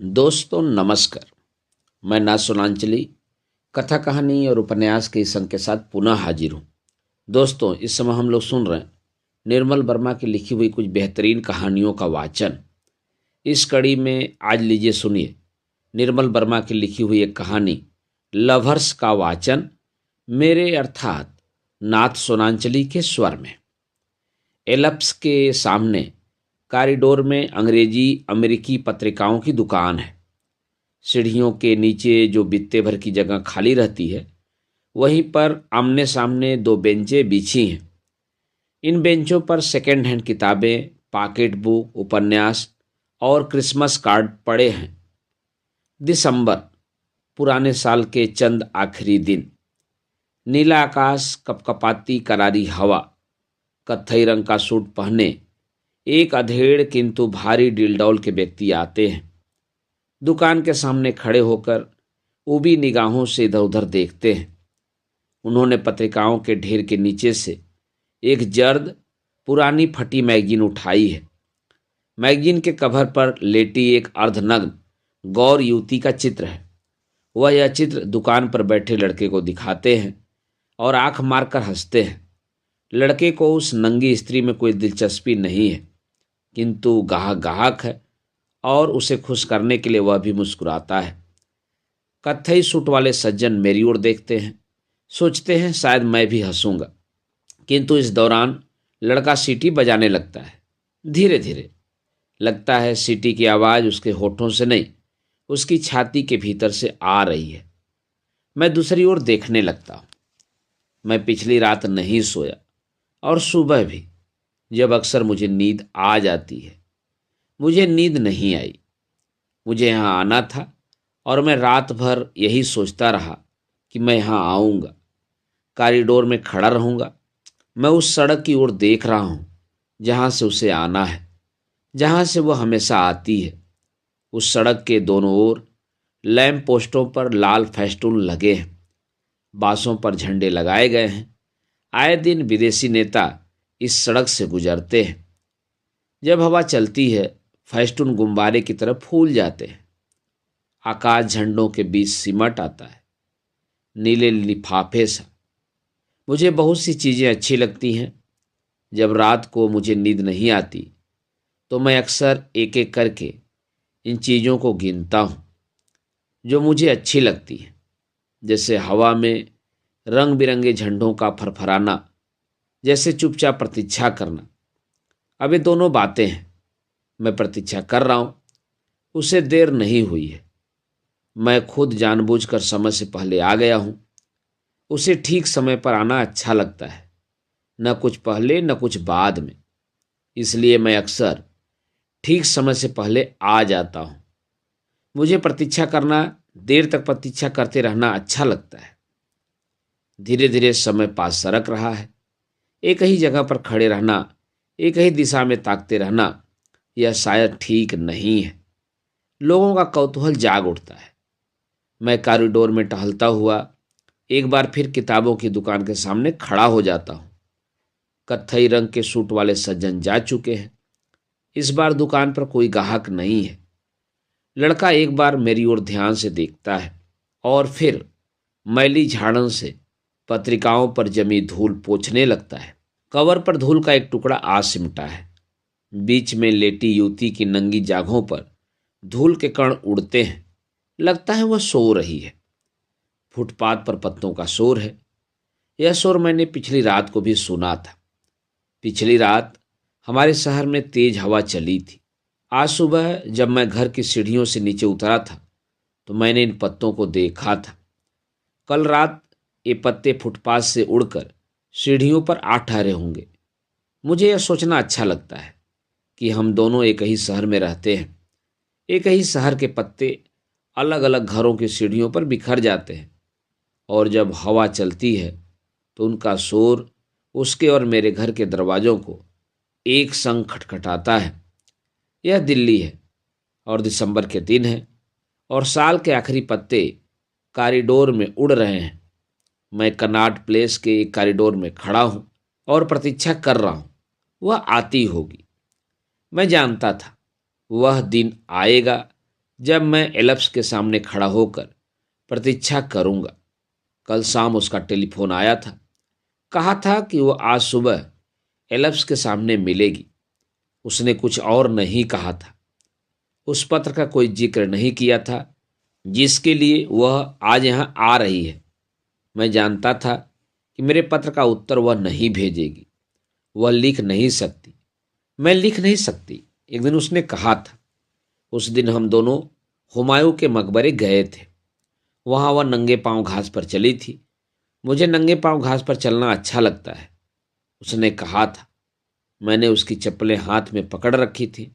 दोस्तों नमस्कार। मैं ना सोनांचली कथा कहानी और उपन्यास के इस अंक के साथ पुनः हाजिर हूँ। दोस्तों इस समय हम लोग सुन रहे हैं निर्मल वर्मा की लिखी हुई कुछ बेहतरीन कहानियों का वाचन। इस कड़ी में आज लीजिए सुनिए निर्मल वर्मा की लिखी हुई एक कहानी लवर्स का वाचन मेरे अर्थात नाथ सोनांचली के स्वर में। एलप्स के सामने कॉरिडोर में अंग्रेजी अमेरिकी पत्रिकाओं की दुकान है। सीढ़ियों के नीचे जो बित्ते भर की जगह खाली रहती है वहीं पर आमने सामने दो बेंचें बिछी हैं। इन बेंचों पर सेकेंड हैंड किताबें, पॉकेट बुक, उपन्यास और क्रिसमस कार्ड पड़े हैं। दिसंबर, पुराने साल के चंद आखिरी दिन। नीला आकाश, कपकपाती करारी हवा। कत्थई रंग का सूट पहने एक अधेड़ किंतु भारी डिलडौल के व्यक्ति आते हैं। दुकान के सामने खड़े होकर उबी निगाहों से इधर उधर देखते हैं। उन्होंने पत्रिकाओं के ढेर के नीचे से एक जर्द पुरानी फटी मैगजीन उठाई है। मैगजीन के कवर पर लेटी एक अर्धनग्न गौर युवती का चित्र है। वह यह चित्र दुकान पर बैठे लड़के को दिखाते हैं और आंख मारकर हंसते हैं। लड़के को उस नंगी स्त्री में कोई दिलचस्पी नहीं है, किंतु गाहक है और उसे खुश करने के लिए वह भी मुस्कुराता है। कत्थई सूट वाले सज्जन मेरी ओर देखते हैं, सोचते हैं शायद मैं भी हंसूंगा, किंतु इस दौरान लड़का सीटी बजाने लगता है। धीरे धीरे लगता है सीटी की आवाज़ उसके होठों से नहीं, उसकी छाती के भीतर से आ रही है। मैं दूसरी ओर देखने लगता हूँ। मैं पिछली रात नहीं सोया और सुबह भी, जब अक्सर मुझे नींद आ जाती है, मुझे नींद नहीं आई। मुझे यहाँ आना था और मैं रात भर यही सोचता रहा कि मैं यहाँ आऊँगा, कॉरिडोर में खड़ा रहूँगा। मैं उस सड़क की ओर देख रहा हूँ जहाँ से उसे आना है, जहाँ से वह हमेशा आती है। उस सड़क के दोनों ओर लैंप पोस्टों पर लाल फेस्टून लगे हैं, बांसों पर झंडे लगाए गए हैं। आए दिन विदेशी नेता इस सड़क से गुजरते हैं। जब हवा चलती है फेस्टून गुब्बारे की तरह फूल जाते हैं। आकाश झंडों के बीच सिमट आता है, नीले लिफाफे सा। मुझे बहुत सी चीज़ें अच्छी लगती हैं। जब रात को मुझे नींद नहीं आती तो मैं अक्सर एक एक करके इन चीज़ों को गिनता हूँ जो मुझे अच्छी लगती हैं, जैसे हवा में रंग बिरंगे झंडों का फरफराना, जैसे चुपचाप प्रतीक्षा करना। अब ये दोनों बातें हैं। मैं प्रतीक्षा कर रहा हूँ, उसे देर नहीं हुई है। मैं खुद जानबूझकर समय से पहले आ गया हूँ। उसे ठीक समय पर आना अच्छा लगता है, न कुछ पहले न कुछ बाद में। इसलिए मैं अक्सर ठीक समय से पहले आ जाता हूँ। मुझे प्रतीक्षा करना, देर तक प्रतीक्षा करते रहना अच्छा लगता है। धीरे धीरे समय पास सरक रहा है। एक ही जगह पर खड़े रहना, एक ही दिशा में ताकते रहना, यह शायद ठीक नहीं है। लोगों का कौतूहल जाग उठता है। मैं कॉरिडोर में टहलता हुआ एक बार फिर किताबों की दुकान के सामने खड़ा हो जाता हूँ। कत्थई रंग के सूट वाले सज्जन जा चुके हैं। इस बार दुकान पर कोई ग्राहक नहीं है। लड़का एक बार मेरी ओर ध्यान से देखता है और फिर मैली झाड़न से पत्रिकाओं पर जमी धूल पोंछने लगता है। कवर पर धूल का एक टुकड़ा आ सिमटा है। बीच में लेटी युवती की नंगी जांघों पर धूल के कण उड़ते हैं। लगता है वह सो रही है। फुटपाथ पर पत्तों का शोर है। यह शोर मैंने पिछली रात को भी सुना था। पिछली रात हमारे शहर में तेज हवा चली थी। आज सुबह जब मैं घर की सीढ़ियों से नीचे उतरा था तो मैंने इन पत्तों को देखा था। कल रात ये पत्ते फुटपाथ से उड़कर सीढ़ियों पर आ ठहरे होंगे। मुझे यह सोचना अच्छा लगता है कि हम दोनों एक ही शहर में रहते हैं। एक ही शहर के पत्ते अलग अलग घरों की सीढ़ियों पर बिखर जाते हैं और जब हवा चलती है तो उनका शोर उसके और मेरे घर के दरवाजों को एक संग खटखटाता है। यह दिल्ली है और दिसंबर के दिन है और साल के आखिरी पत्ते कॉरिडोर में उड़ रहे हैं। मैं कनॉट प्लेस के एक कॉरिडोर में खड़ा हूँ और प्रतीक्षा कर रहा हूँ। वह आती होगी। मैं जानता था वह दिन आएगा जब मैं एल्प्स के सामने खड़ा होकर प्रतीक्षा करूंगा। कल शाम उसका टेलीफोन आया था। कहा था कि वो आज सुबह एल्प्स के सामने मिलेगी। उसने कुछ और नहीं कहा था। उस पत्र का कोई जिक्र नहीं किया था जिसके लिए वह आज यहाँ आ रही है। मैं जानता था कि मेरे पत्र का उत्तर वह नहीं भेजेगी। वह लिख नहीं सकती, मैं लिख नहीं सकती। एक दिन उसने कहा था। उस दिन हम दोनों हुमायूं के मकबरे गए थे। वहां वह नंगे पांव घास पर चली थी। मुझे नंगे पांव घास पर चलना अच्छा लगता है, उसने कहा था। मैंने उसकी चप्पलें हाथ में पकड़ रखी थी।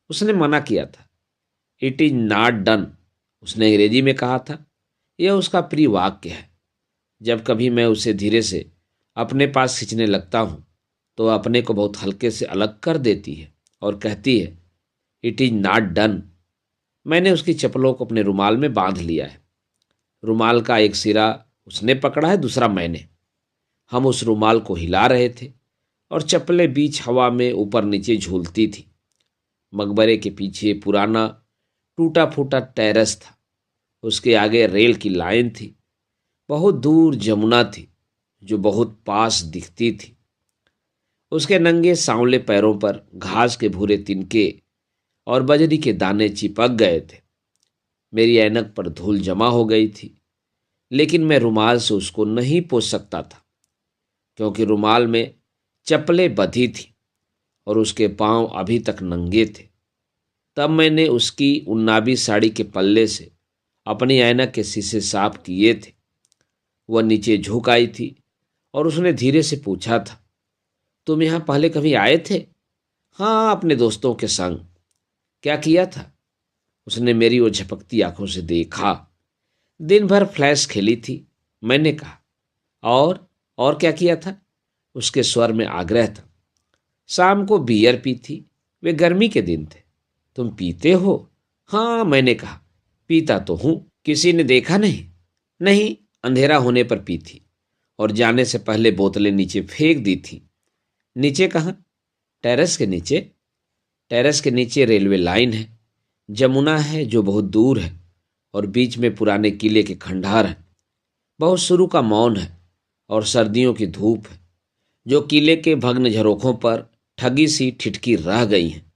उसने मना किया था। इट इज नॉट डन, उसने अंग्रेजी में कहा था। यह उसका प्रिय वाक्य है। जब कभी मैं उसे धीरे से अपने पास खींचने लगता हूँ तो वह अपने को बहुत हल्के से अलग कर देती है और कहती है, इट इज नॉट डन। मैंने उसकी चप्पलों को अपने रुमाल में बांध लिया है। रुमाल का एक सिरा उसने पकड़ा है, दूसरा मैंने। हम उस रुमाल को हिला रहे थे और चप्पलें बीच हवा में ऊपर नीचे झूलती थी। मकबरे के पीछे पुराना टूटा फूटा टेरेस था। उसके आगे रेल की लाइन थी। बहुत दूर जमुना थी जो बहुत पास दिखती थी। उसके नंगे सांवले पैरों पर घास के भूरे तिनके और बजरी के दाने चिपक गए थे। मेरी ऐनक पर धूल जमा हो गई थी, लेकिन मैं रुमाल से उसको नहीं पोंछ सकता था क्योंकि रुमाल में चप्पलें बंधी थी और उसके पांव अभी तक नंगे थे। तब मैंने उसकी उन्नाबी साड़ी के पल्ले से अपनी ऐनक के शीशे साफ किए थे। वह नीचे झुक आई थी और उसने धीरे से पूछा था, तुम यहाँ पहले कभी आए थे? हाँ, अपने दोस्तों के संग। क्या किया था? उसने मेरी ओर झपकती आंखों से देखा। दिन भर फ्लैश खेली थी, मैंने कहा। और क्या किया था? उसके स्वर में आग्रह था। शाम को बियर पी थी। वे गर्मी के दिन थे। तुम पीते हो? हाँ, मैंने कहा। पीता तो हूं। किसी ने देखा नहीं? नहीं, अंधेरा होने पर पी थी और जाने से पहले बोतलें नीचे फेंक दी थी। नीचे कहाँ? टेरेस के नीचे। टेरेस के नीचे रेलवे लाइन है, जमुना है जो बहुत दूर है और बीच में पुराने किले के खंडहर है। बहुत शुरू का मौन है और सर्दियों की धूप है जो किले के भग्न झरोखों पर ठगी सी ठिठकी रह गई हैं।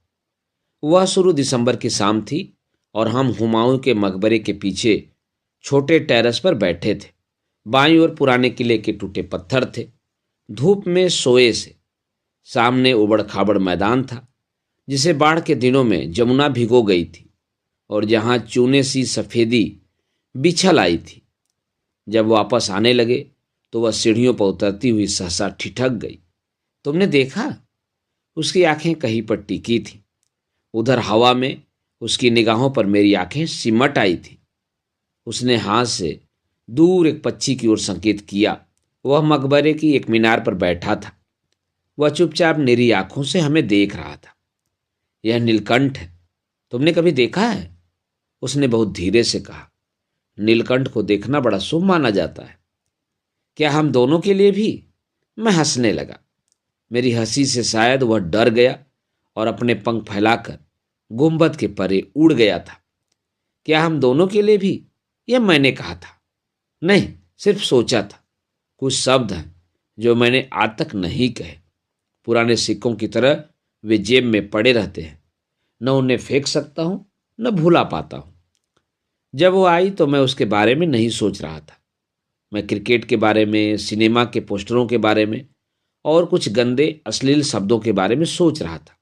वह शुरू दिसंबर की शाम थी और हम हुमायूं के मकबरे के पीछे छोटे टेरेस पर बैठे थे। बाईं ओर पुराने किले के टूटे पत्थर थे, धूप में सोए से। सामने उबड़ खाबड़ मैदान था जिसे बाढ़ के दिनों में जमुना भिगो गई थी और जहां चूने सी सफेदी बिछल आई थी। जब वापस आने लगे तो वह सीढ़ियों पर उतरती हुई सहसा ठिठक गई। तुमने देखा? उसकी आंखें कहीं पर टिकी थी। उधर हवा में उसकी निगाहों पर मेरी आंखें सिमट आई थी। उसने हाथ से दूर एक पक्षी की ओर संकेत किया। वह मकबरे की एक मीनार पर बैठा था। वह चुपचाप निरी आंखों से हमें देख रहा था। यह नीलकंठ है, तुमने कभी देखा है? उसने बहुत धीरे से कहा। नीलकंठ को देखना बड़ा शुभ माना जाता है। क्या हम दोनों के लिए भी? मैं हंसने लगा। मेरी हंसी से शायद वह डर गया और अपने पंख फैलाकर गुंबद के परे उड़ गया था। क्या हम दोनों के लिए भी? यह मैंने कहा था। नहीं, सिर्फ सोचा था। कुछ शब्द हैं जो मैंने आज तक नहीं कहे। पुराने सिक्कों की तरह वे जेब में पड़े रहते हैं। न उन्हें फेंक सकता हूं, न भुला पाता हूं। जब वो आई तो मैं उसके बारे में नहीं सोच रहा था। मैं क्रिकेट के बारे में, सिनेमा के पोस्टरों के बारे में और कुछ गंदे अश्लील शब्दों के बारे में सोच रहा था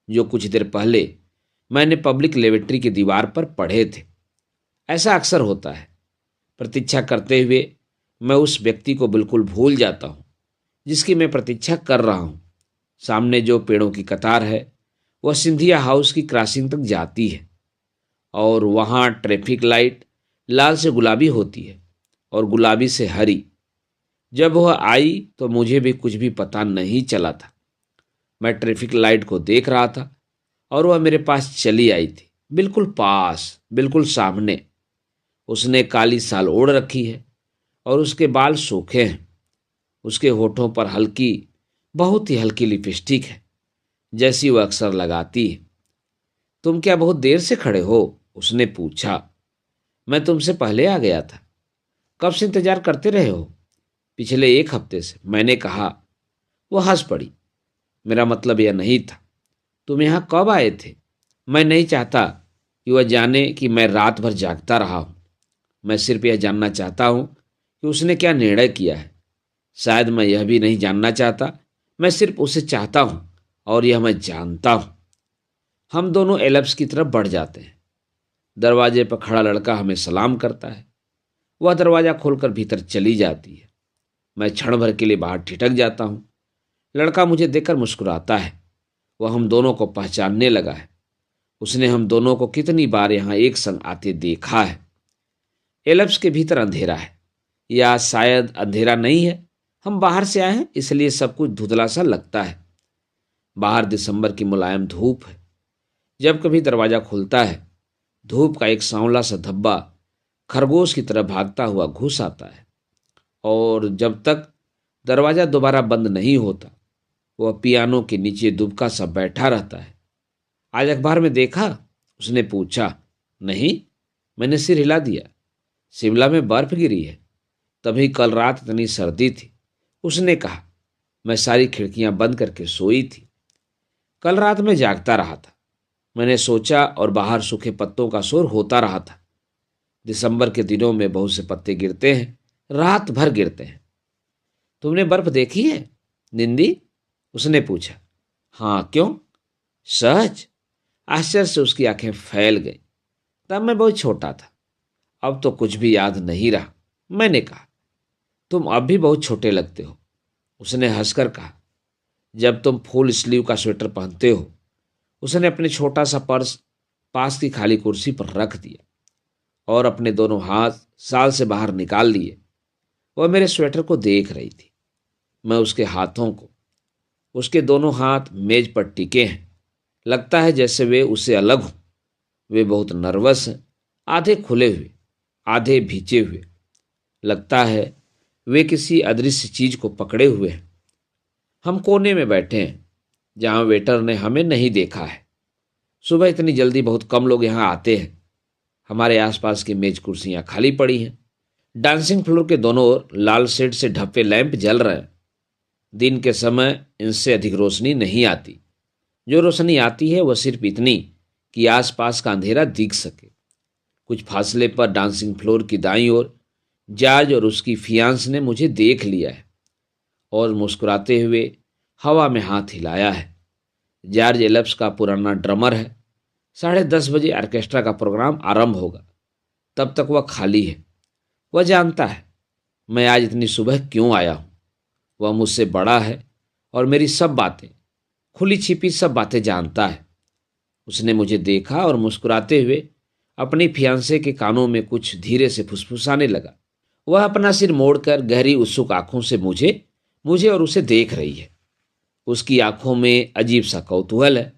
जो कुछ देर पहले मैंने पब्लिक लेबोरेटरी की दीवार पर पढ़े थे। ऐसा अक्सर होता है। प्रतीक्षा करते हुए मैं उस व्यक्ति को बिल्कुल भूल जाता हूँ जिसकी मैं प्रतीक्षा कर रहा हूँ। सामने जो पेड़ों की कतार है वह सिंधिया हाउस की क्रॉसिंग तक जाती है और वहाँ ट्रैफिक लाइट लाल से गुलाबी होती है और गुलाबी से हरी। जब वह आई तो मुझे भी कुछ भी पता नहीं चला था। मैं ट्रैफिक लाइट को देख रहा था और वह मेरे पास चली आई थी, बिल्कुल पास, बिल्कुल सामने। उसने काली साल ओढ़ रखी है और उसके बाल सूखे हैं। उसके होठों पर हल्की, बहुत ही हल्की लिपस्टिक है जैसी वह अक्सर लगाती है। तुम क्या बहुत देर से खड़े हो? उसने पूछा। मैं तुमसे पहले आ गया था। कब से इंतजार करते रहे हो? पिछले 1 हफ्ते से, मैंने कहा। वो हंस पड़ी। मेरा मतलब यह नहीं था। तुम यहाँ कब आए थे? मैं नहीं चाहता कि वह जाने कि मैं रात भर जागता रहा हूँ। मैं सिर्फ यह जानना चाहता हूँ कि उसने क्या निर्णय किया है। शायद मैं यह भी नहीं जानना चाहता। मैं सिर्फ उसे चाहता हूँ और यह मैं जानता हूँ। हम दोनों एल्प्स की तरफ बढ़ जाते हैं। दरवाजे पर खड़ा लड़का हमें सलाम करता है। वह दरवाजा खोलकर भीतर चली जाती है। मैं क्षण भर के लिए बाहर ठिठक जाता हूँ। लड़का मुझे देखकर मुस्कुराता है। वह हम दोनों को पहचानने लगा है। उसने हम दोनों को कितनी बार यहाँ एक संग आते देखा है। एल्प्स के भीतर अंधेरा है, या शायद अंधेरा नहीं है। हम बाहर से आए हैं इसलिए सब कुछ धुंधला सा लगता है। बाहर दिसंबर की मुलायम धूप है। जब कभी दरवाजा खुलता है, धूप का एक सांवला सा धब्बा खरगोश की तरह भागता हुआ घुस आता है, और जब तक दरवाजा दोबारा बंद नहीं होता, वह पियानो के नीचे दुबका सा बैठा रहता है। आज अखबार में देखा? उसने पूछा। नहीं, मैंने सिर हिला दिया। शिमला में बर्फ गिरी है। तभी कल रात इतनी सर्दी थी। उसने कहा। मैं सारी खिड़कियां बंद करके सोई थी। कल रात मैं जागता रहा था। मैंने सोचा, और बाहर सूखे पत्तों का शोर होता रहा था। दिसंबर के दिनों में बहुत से पत्ते गिरते हैं, रात भर गिरते हैं। तुमने बर्फ देखी है, निंदी? उसने पूछा। हाँ, क्यों? सच? आश्चर्य से उसकी आंखें फैल गई। तब मैं बहुत छोटा था। अब तो कुछ भी याद नहीं रहा। मैंने कहा। तुम अब भी बहुत छोटे लगते हो, उसने हंसकर कहा। जब तुम फुल स्लीव का स्वेटर पहनते हो। उसने अपने छोटा सा पर्स पास की खाली कुर्सी पर रख दिया और अपने दोनों हाथ साल से बाहर निकाल लिए। वह मेरे स्वेटर को देख रही थी। मैं उसके हाथों को। उसके दोनों हाथ मेज पर टिके हैं। लगता है जैसे वे उससे अलग हों। वे बहुत नर्वस हैं, आधे खुले हुए, आधे भींचे हुए। लगता है वे किसी अदृश्य चीज को पकड़े हुए हैं। हम कोने में बैठे हैं, जहां वेटर ने हमें नहीं देखा है। सुबह इतनी जल्दी बहुत कम लोग यहाँ आते हैं। हमारे आसपास की मेज कुर्सियां खाली पड़ी हैं। डांसिंग फ्लोर के दोनों ओर लाल शेड से ढपे लैंप जल रहे हैं। दिन के समय इनसे अधिक रोशनी नहीं आती। जो रोशनी आती है वह सिर्फ इतनी कि आसपास का अंधेरा दिख सके। कुछ फासले पर डांसिंग फ्लोर की दाईं ओर जॉर्ज और उसकी फियांस ने मुझे देख लिया है और मुस्कुराते हुए हवा में हाथ हिलाया है। जॉर्ज एल्प्स का पुराना ड्रमर है। 10:30 बजे ऑर्केस्ट्रा का प्रोग्राम आरंभ होगा। तब तक वह खाली है। वह जानता है मैं आज इतनी सुबह क्यों आया हूँ। वह मुझसे बड़ा है और मेरी सब बातें, खुली छिपी सब बातें जानता है। उसने मुझे देखा और मुस्कुराते हुए अपनी फियांसे के कानों में कुछ धीरे से फुसफुसाने लगा। वह अपना सिर मोड़कर गहरी उत्सुक आंखों से मुझे मुझे और उसे देख रही है। उसकी आंखों में अजीब सा कौतूहल है।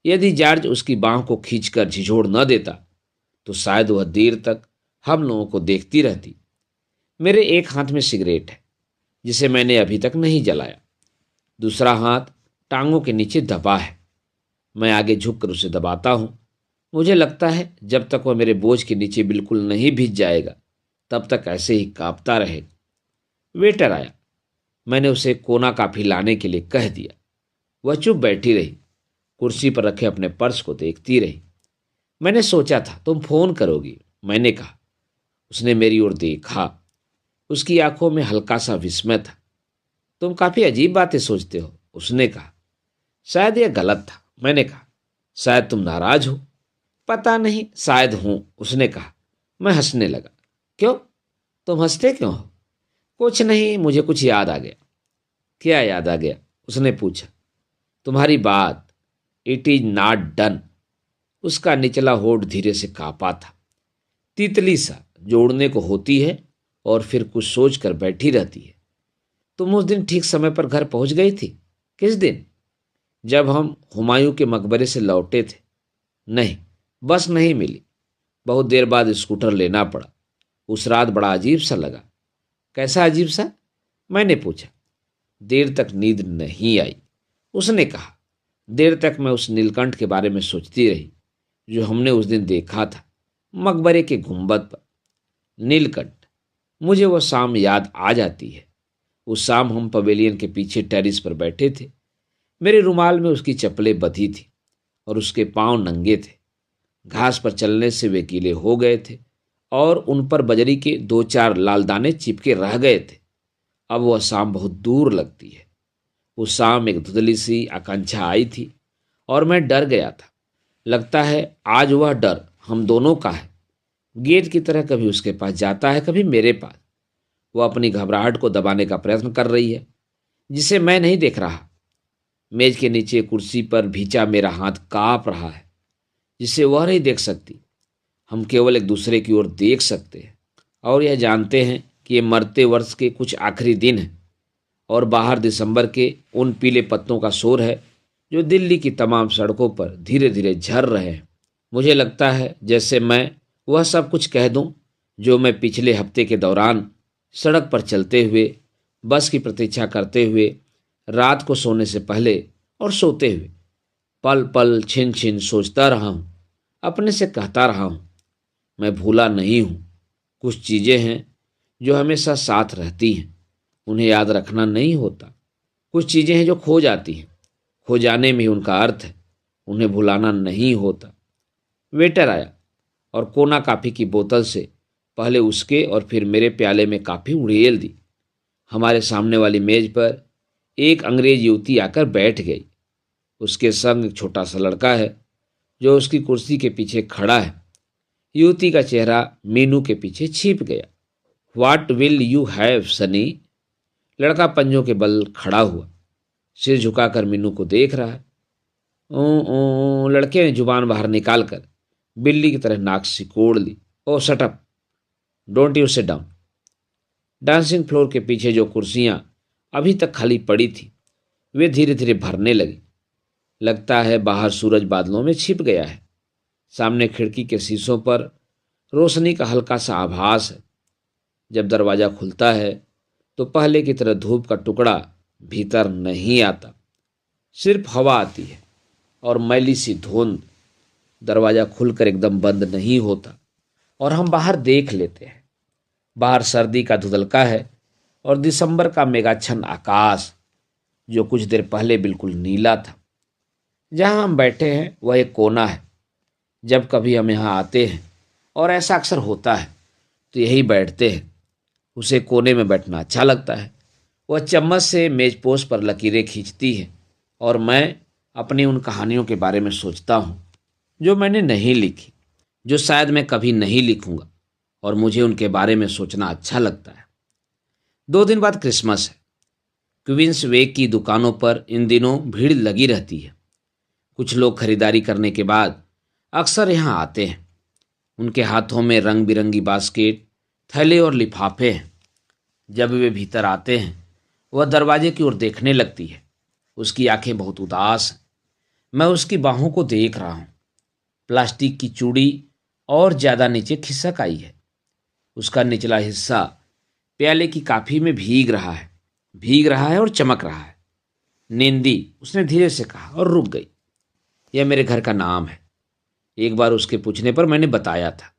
यदि जॉर्ज उसकी बांह को खींचकर झिझोड़ न देता तो शायद वह देर तक हम लोगों को देखती रहती। मेरे एक हाथ में सिगरेट है, जिसे मैंने अभी तक नहीं जलाया। दूसरा हाथ टांगों के नीचे दबा है। मैं आगे झुककर उसे दबाता हूं। मुझे लगता है जब तक वह मेरे बोझ के नीचे बिल्कुल नहीं भिज जाएगा, तब तक ऐसे ही कांपता रहेगा। वेटर आया। मैंने उसे कोना काफी लाने के लिए कह दिया। वह चुप बैठी रही, कुर्सी पर रखे अपने पर्स को देखती रही। मैंने सोचा था तुम फोन करोगी, मैंने कहा। उसने मेरी ओर देखा। उसकी आंखों में हल्का सा विस्मय था। तुम काफी अजीब बातें सोचते हो, उसने कहा। शायद यह गलत था, मैंने कहा। शायद तुम नाराज हो। पता नहीं, शायद हूं, उसने कहा। मैं हंसने लगा। क्यों? तुम हंसते क्यों हो? कुछ नहीं, मुझे कुछ याद आ गया। क्या याद आ गया? उसने पूछा। तुम्हारी बात। It is not done. उसका निचला होठ धीरे से कांपा था। तितली सा जो उड़ने को होती है और फिर कुछ सोच कर बैठी रहती है। तुम उस दिन ठीक समय पर घर पहुंच गई थी। किस दिन? जब हम हुमायूं के मकबरे से लौटे थे। नहीं, बस नहीं मिली। बहुत देर बाद स्कूटर लेना पड़ा। उस रात बड़ा अजीब सा लगा। कैसा अजीब सा? मैंने पूछा। देर तक नींद नहीं आई, उसने कहा। देर तक मैं उस नीलकंठ के बारे में सोचती रही जो हमने उस दिन देखा था। मकबरे के गुंबद पर, नीलकंठ। मुझे वह शाम याद आ जाती है। उस शाम हम पवेलियन के पीछे टेरिस पर बैठे थे। मेरे रुमाल में उसकी चप्पलें बंधी थी और उसके पांव नंगे थे। घास पर चलने से वे गीले हो गए थे और उन पर बजरी के 2-4 लाल दाने चिपके रह गए थे। अब वह शाम बहुत दूर लगती है। उस शाम एक धुंधली सी आकांक्षा आई थी और मैं डर गया था। लगता है आज वह डर हम दोनों का है। गेंद की तरह कभी उसके पास जाता है, कभी मेरे पास। वह अपनी घबराहट को दबाने का प्रयत्न कर रही है, जिसे मैं नहीं देख रहा। मेज के नीचे कुर्सी पर भींचा मेरा हाथ कांप रहा है, जिसे वह नहीं देख सकती। हम केवल एक दूसरे की ओर देख सकते हैं और यह जानते हैं कि ये मरते वर्ष के कुछ आखिरी दिन हैं और बाहर दिसंबर के उन पीले पत्तों का शोर है जो दिल्ली की तमाम सड़कों पर धीरे धीरे झर रहे हैं। मुझे लगता है जैसे मैं वह सब कुछ कह दूं जो मैं पिछले हफ्ते के दौरान सड़क पर चलते हुए, बस की प्रतीक्षा करते हुए, रात को सोने से पहले और सोते हुए पल पल छिन छिन सोचता रहा हूं, अपने से कहता रहा हूं। मैं भूला नहीं हूं। कुछ चीज़ें हैं जो हमेशा साथ रहती हैं, उन्हें याद रखना नहीं होता। कुछ चीज़ें हैं जो खो जाती हैं, खो जाने में ही उनका अर्थ है, उन्हें भुलाना नहीं होता। वेटर आया और कोना कॉफ़ी की बोतल से पहले उसके और फिर मेरे प्याले में कॉफ़ी उड़ेल दी। हमारे सामने वाली मेज पर एक अंग्रेज युवती आकर बैठ गई। उसके संग एक छोटा सा लड़का है जो उसकी कुर्सी के पीछे खड़ा है। युवती का चेहरा मीनू के पीछे छिप गया। What will you have Sunny? लड़का पंजों के बल खड़ा हुआ, सिर झुकाकर मीनू को देख रहा है। ओ, लड़के ने जुबान बाहर निकालकर बिल्ली की तरह नाक सिकोड़ ली। Oh shut up, don't you sit down. Dancing floor के पीछे जो कुर्सियां अभी तक खाली पड़ी थी वे धीरे धीरे भरने लगी। लगता है बाहर सूरज बादलों में छिप गया है। सामने खिड़की के शीशों पर रोशनी का हल्का सा आभास है। जब दरवाज़ा खुलता है तो पहले की तरह धूप का टुकड़ा भीतर नहीं आता, सिर्फ हवा आती है और मैली सी धुंध। दरवाज़ा खुलकर एकदम बंद नहीं होता और हम बाहर देख लेते हैं। बाहर सर्दी का धुंधलका है और दिसंबर का मेघाच्छन्न आकाश जो कुछ देर पहले बिल्कुल नीला था। जहाँ हम बैठे हैं वह एक कोना है। जब कभी हम यहाँ आते हैं, और ऐसा अक्सर होता है, तो यही बैठते हैं। उसे कोने में बैठना अच्छा लगता है। वह चम्मच से मेजपोश पर लकीरें खींचती है और मैं अपनी उन कहानियों के बारे में सोचता हूँ जो मैंने नहीं लिखी, जो शायद मैं कभी नहीं लिखूंगा, और मुझे उनके बारे में सोचना अच्छा लगता है। 2 दिन बाद क्रिसमस है। क्वींस वे की दुकानों पर इन दिनों भीड़ लगी रहती है। कुछ लोग खरीदारी करने के बाद अक्सर यहाँ आते हैं। उनके हाथों में रंग बिरंगी बास्केट, थैले और लिफाफे हैं। जब वे भीतर आते हैं वह दरवाजे की ओर देखने लगती है। उसकी आंखें बहुत उदास हैं। मैं उसकी बाहों को देख रहा हूँ। प्लास्टिक की चूड़ी और ज़्यादा नीचे खिसक आई है। उसका निचला हिस्सा प्याले की कॉफी में भीग रहा है और चमक रहा है। निंदी, उसने धीरे से कहा और रुक गई। यह मेरे घर का नाम है। एक बार उसके पूछने पर मैंने बताया था।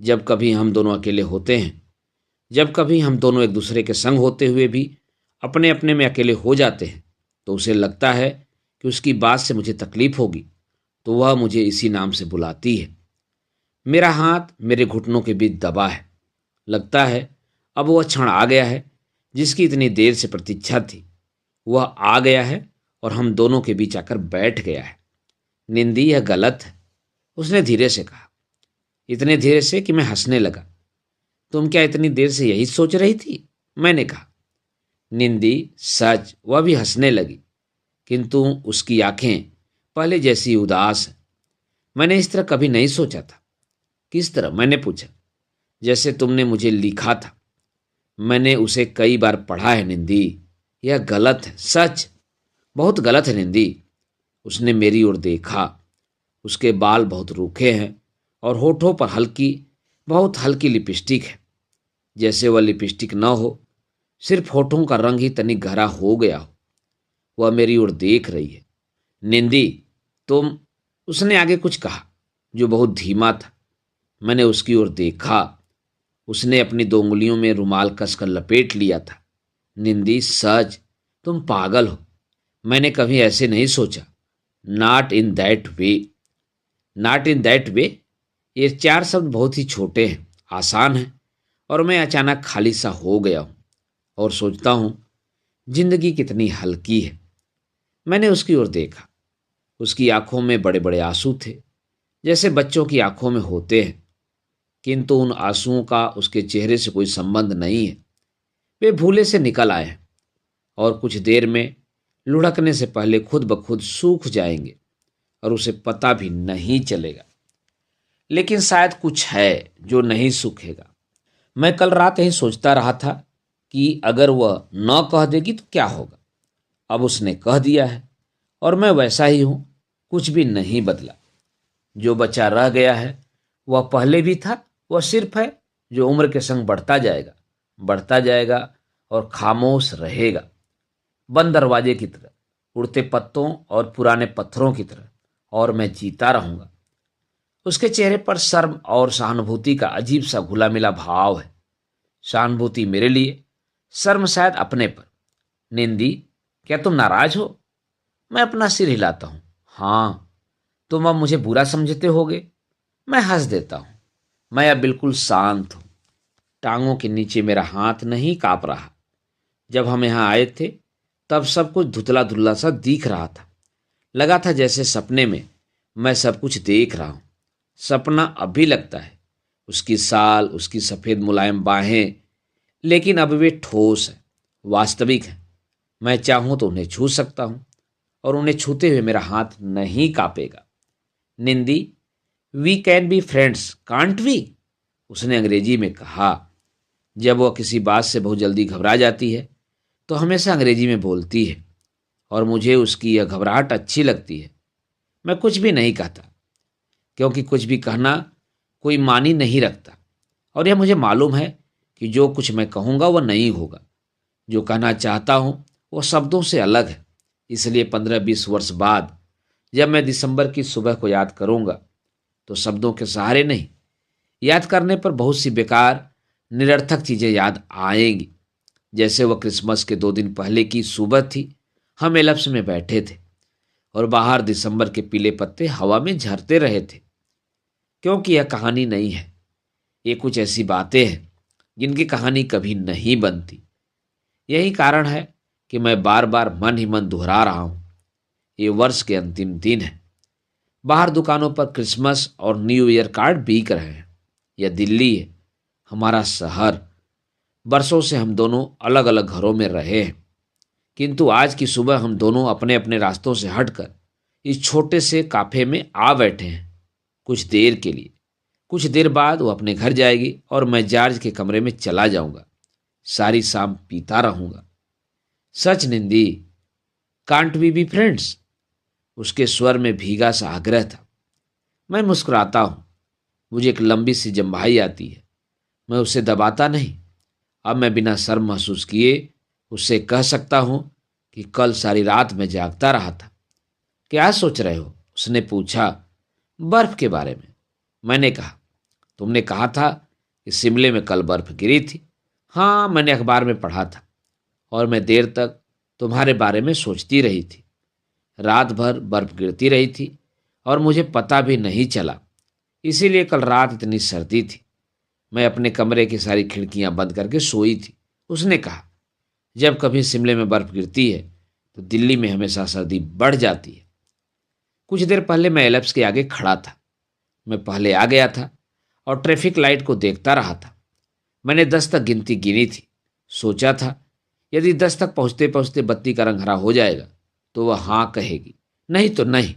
जब कभी हम दोनों अकेले होते हैं, जब कभी हम दोनों एक दूसरे के संग होते हुए भी अपने अपने में अकेले हो जाते हैं, तो उसे लगता है कि उसकी बात से मुझे तकलीफ होगी, तो वह मुझे इसी नाम से बुलाती है। मेरा हाथ मेरे घुटनों के बीच दबा है। लगता है अब वह क्षण आ गया है जिसकी इतनी देर से प्रतीक्षा थी। वह आ गया है और हम दोनों के बीच आकर बैठ गया है। निंदी, यह गलत है, उसने धीरे से कहा, इतने धीरे से कि मैं हंसने लगा। तुम क्या इतनी देर से यही सोच रही थी? मैंने कहा। निंदी, सच। वह भी हंसने लगी, किंतु उसकी आंखें पहले जैसी उदास हैं। मैंने इस तरह कभी नहीं सोचा था। किस तरह? मैंने पूछा। जैसे तुमने मुझे लिखा था। मैंने उसे कई बार पढ़ा है निंदी। यह गलत है, सच बहुत गलत है निंदी। उसने मेरी ओर देखा। उसके बाल बहुत रूखे हैं और होठों पर बहुत हल्की लिपस्टिक है। जैसे वह लिपस्टिक न हो, सिर्फ होठों का रंग ही तनिक गहरा हो गया हो। वह मेरी ओर देख रही है। निंदी, तुम, उसने आगे कुछ कहा जो बहुत धीमा था। मैंने उसकी ओर देखा। उसने अपनी 2 उंगलियों में रुमाल कसकर लपेट लिया था। निंदी, सच तुम पागल हो। मैंने कभी ऐसे नहीं सोचा। Not in that way. Not in that way, ये 4 शब्द बहुत ही छोटे हैं, आसान हैं, और मैं अचानक खाली सा हो गया हूं और सोचता हूं जिंदगी कितनी हल्की है। मैंने उसकी ओर देखा। उसकी आंखों में बड़े बड़े आंसू थे, जैसे बच्चों की आंखों में होते हैं, किंतु उन आंसुओं का उसके चेहरे से कोई संबंध नहीं है। वे भूले से निकल आए हैं और कुछ देर में लुढ़कने से पहले खुद ब खुद सूख जाएंगे और उसे पता भी नहीं चलेगा। लेकिन शायद कुछ है जो नहीं सूखेगा। मैं कल रात यही सोचता रहा था कि अगर वह न कह देगी तो क्या होगा। अब उसने कह दिया है और मैं वैसा ही हूं, कुछ भी नहीं बदला। जो बचा रह गया है वह पहले भी था, वह सिर्फ है जो उम्र के संग बढ़ता जाएगा और खामोश रहेगा, बंद दरवाजे की तरह, उड़ते पत्तों और पुराने पत्थरों की तरह, और मैं जीता रहूंगा। उसके चेहरे पर शर्म और सहानुभूति का अजीब सा घुला मिला भाव है। सहानुभूति मेरे लिए, शर्म शायद अपने पर। निंदी, क्या तुम नाराज हो? मैं अपना सिर हिलाता हूं। हाँ, तुम अब मुझे बुरा समझते होगे। मैं हंस देता हूं। मैं अब बिल्कुल शांत हूं। टांगों के नीचे मेरा हाथ नहीं कांप रहा। जब हम यहां आए थे तब सब कुछ धुतला धुतला सा दिख रहा था। लगा था जैसे सपने में मैं सब कुछ देख रहा हूं। सपना अब भी लगता है। उसकी साल, उसकी सफेद मुलायम बाहें, लेकिन अब वे ठोस है, वास्तविक है। मैं चाहूं तो उन्हें छू सकता हूं और उन्हें छूते हुए मेरा हाथ नहीं कांपेगा। Nindi, we can be friends can't we? उसने अंग्रेजी में कहा। जब वह किसी बात से बहुत जल्दी घबरा जाती है तो हमेशा अंग्रेजी में बोलती है और मुझे उसकी यह घबराहट अच्छी लगती है। मैं कुछ भी नहीं कहता, क्योंकि कुछ भी कहना कोई मानी नहीं रखता, और यह मुझे मालूम है कि जो कुछ मैं कहूँगा वह नहीं होगा। जो कहना चाहता हूँ वह शब्दों से अलग है। इसलिए 15-20 वर्ष बाद जब मैं दिसंबर की सुबह को याद करूँगा तो शब्दों के सहारे नहीं, याद करने पर बहुत सी बेकार निरर्थक चीज़ें याद आएंगी। जैसे वह क्रिसमस के 2 दिन पहले की सुबह थी। हम एल्प्स में बैठे थे और बाहर दिसंबर के पीले पत्ते हवा में झरते रहे थे। क्योंकि यह कहानी नहीं है, ये कुछ ऐसी बातें हैं जिनकी कहानी कभी नहीं बनती। यही कारण है कि मैं बार बार मन ही मन दोहरा रहा हूं। ये वर्ष के अंतिम दिन है। बाहर दुकानों पर क्रिसमस और न्यू ईयर कार्ड बिक रहे हैं। यह दिल्ली है, हमारा शहर। बरसों से हम दोनों अलग अलग घरों में रहे हैं, किंतु आज की सुबह हम दोनों अपने अपने रास्तों से हटकर इस छोटे से काफे में आ बैठे हैं, कुछ देर के लिए। कुछ देर बाद वो अपने घर जाएगी और मैं जॉर्ज के कमरे में चला जाऊंगा। सारी शाम पीता रहूंगा। सच निंदी, कांट वी बी फ्रेंड्स? उसके स्वर में भीगा सा आग्रह था। मैं मुस्कुराता हूं। मुझे एक लंबी सी जम्भाई आती है। मैं उसे दबाता नहीं। अब मैं बिना शर्म महसूस किए उससे कह सकता हूं कि कल सारी रात मैं जागता रहा था। क्या सोच रहे हो? उसने पूछा। बर्फ के बारे में, मैंने कहा। तुमने कहा था कि शिमले में कल बर्फ गिरी थी। हाँ, मैंने अखबार में पढ़ा था और मैं देर तक तुम्हारे बारे में सोचती रही थी। रात भर बर्फ गिरती रही थी और मुझे पता भी नहीं चला। इसीलिए कल रात इतनी सर्दी थी। मैं अपने कमरे की सारी खिड़कियां बंद करके सोई थी। उसने कहा, जब कभी शिमले में बर्फ गिरती है तो दिल्ली में हमेशा सर्दी बढ़ जाती है। कुछ देर पहले मैं एल्प्स के आगे खड़ा था। मैं पहले आ गया था और ट्रैफिक लाइट को देखता रहा था। मैंने 10 तक गिनती गिनी थी। सोचा था यदि 10 तक पहुंचते पहुंचते बत्ती का रंग हरा हो जाएगा तो वह हाँ कहेगी, नहीं तो नहीं।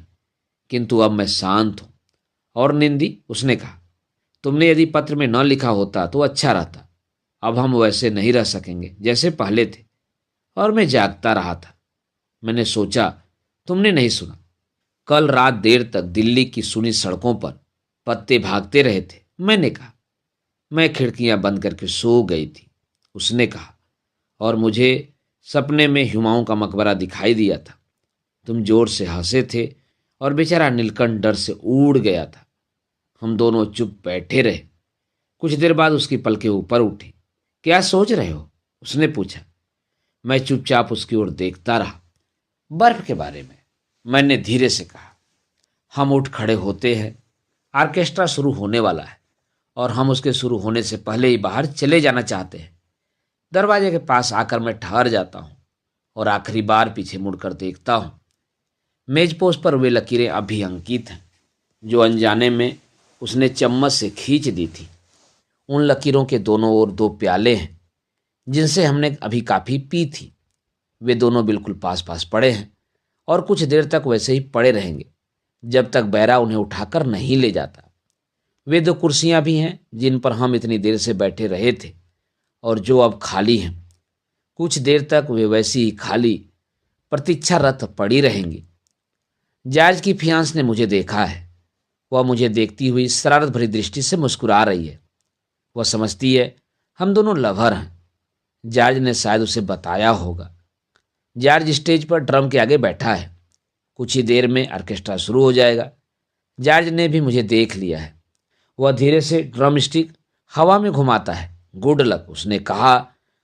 किंतु अब मैं शांत हूं। और निंदी, उसने कहा, तुमने यदि पत्र में न लिखा होता तो अच्छा रहता। अब हम वैसे नहीं रह सकेंगे जैसे पहले थे। और मैं जागता रहा था। मैंने सोचा तुमने नहीं सुना। कल रात देर तक दिल्ली की सुनी सड़कों पर पत्ते भागते रहे थे। मैंने कहा। मैं खिड़कियां बंद करके सो गई थी। उसने कहा, और मुझे सपने में हुमायूं का मकबरा दिखाई दिया था। तुम जोर से हंसे थे और बेचारा नीलकंठ डर से उड़ गया था। हम दोनों चुप बैठे रहे। कुछ देर बाद उसकी पलकें ऊपर उठी। क्या सोच रहे हो? उसने पूछा। मैं चुपचाप उसकी ओर देखता रहा। बर्फ के बारे में, मैंने धीरे से कहा। हम उठ खड़े होते हैं। ऑर्केस्ट्रा शुरू होने वाला है और हम उसके शुरू होने से पहले ही बाहर चले जाना चाहते हैं। दरवाजे के पास आकर मैं ठहर जाता हूँ और आखिरी बार पीछे मुड़कर देखता हूँ। मेजपोश पर वे लकीरें अभी अंकित हैं जो अनजाने में उसने चम्मच से खींच दी थी। उन लकीरों के दोनों ओर 2 प्याले हैं जिनसे हमने अभी काफ़ी पी थी। वे दोनों बिल्कुल पास पास पड़े हैं और कुछ देर तक वैसे ही पड़े रहेंगे जब तक बैरा उन्हें उठाकर नहीं ले जाता। वे 2 कुर्सियां भी हैं जिन पर हम इतनी देर से बैठे रहे थे और जो अब खाली हैं। कुछ देर तक वे वैसी ही खाली प्रतीक्षारत पड़ी रहेंगी। जॉर्ज की फियांस ने मुझे देखा है। वह मुझे देखती हुई शरारत भरी दृष्टि से मुस्कुरा रही है। वह समझती है हम दोनों लवर हैं। जॉर्ज ने शायद उसे बताया होगा। जॉर्ज स्टेज पर ड्रम के आगे बैठा है। कुछ ही देर में ऑर्केस्ट्रा शुरू हो जाएगा। जॉर्ज ने भी मुझे देख लिया है। वह धीरे से ड्रम स्टिक हवा में घुमाता है। गुड लक, उसने कहा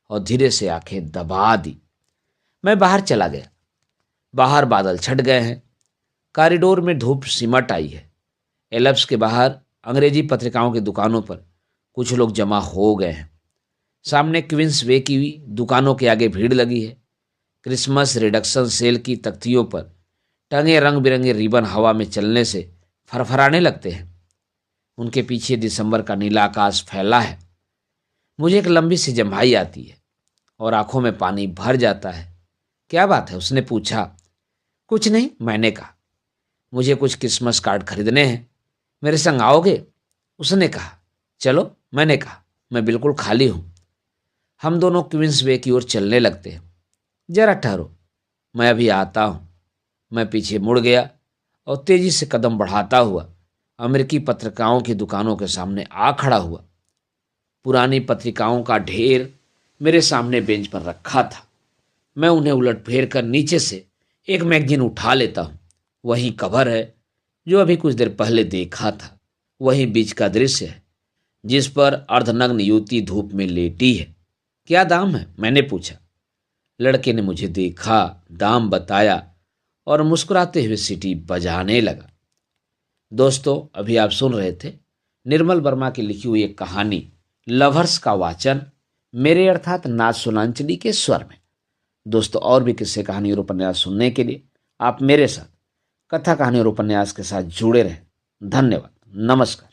और धीरे से आंखें दबा दी। मैं बाहर चला गया। बाहर बादल छट गए हैं। कॉरिडोर में धूप सिमट आई है। एल्प्स के बाहर अंग्रेजी पत्रिकाओं की दुकानों पर कुछ लोग जमा हो गए हैं। सामने क्वींस वे की दुकानों के आगे भीड़ लगी है। क्रिसमस रिडक्शन सेल की तख्तियों पर टंगे रंग बिरंगे रिबन हवा में चलने से फरफराने लगते हैं। उनके पीछे दिसंबर का नीला आकाश फैला है। मुझे एक लंबी सी जम्हाई आती है और आंखों में पानी भर जाता है। क्या बात है? उसने पूछा। कुछ नहीं, मैंने कहा। मुझे कुछ क्रिसमस कार्ड खरीदने हैं, मेरे संग आओगे? उसने कहा। चलो, मैंने कहा। मैं बिल्कुल खाली हूं। हम दोनों क्वींस वे की ओर चलने लगते हैं। जरा ठहरो, मैं अभी आता हूं। मैं पीछे मुड़ गया और तेजी से कदम बढ़ाता हुआ अमेरिकी पत्रिकाओं की दुकानों के सामने आ खड़ा हुआ। पुरानी पत्रिकाओं का ढेर मेरे सामने बेंच पर रखा था। मैं उन्हें उलटफेर कर नीचे से एक मैगजीन उठा लेता हूँ। वही कवर है जो अभी कुछ देर पहले देखा था। वही बीच का दृश्य है जिस पर अर्धनग्न युवती धूप में लेटी है। क्या दाम है? मैंने पूछा। लड़के ने मुझे देखा, दाम बताया और मुस्कुराते हुए सीटी बजाने लगा। दोस्तों, अभी आप सुन रहे थे निर्मल वर्मा की लिखी हुई एक कहानी लवर्स का वाचन मेरे अर्थात नाथ सोनांचली के स्वर में। दोस्तों, और भी किस्से, कहानी और उपन्यास सुनने के लिए आप मेरे साथ कथा कहानी और उपन्यास के साथ जुड़े रहें। धन्यवाद। नमस्कार।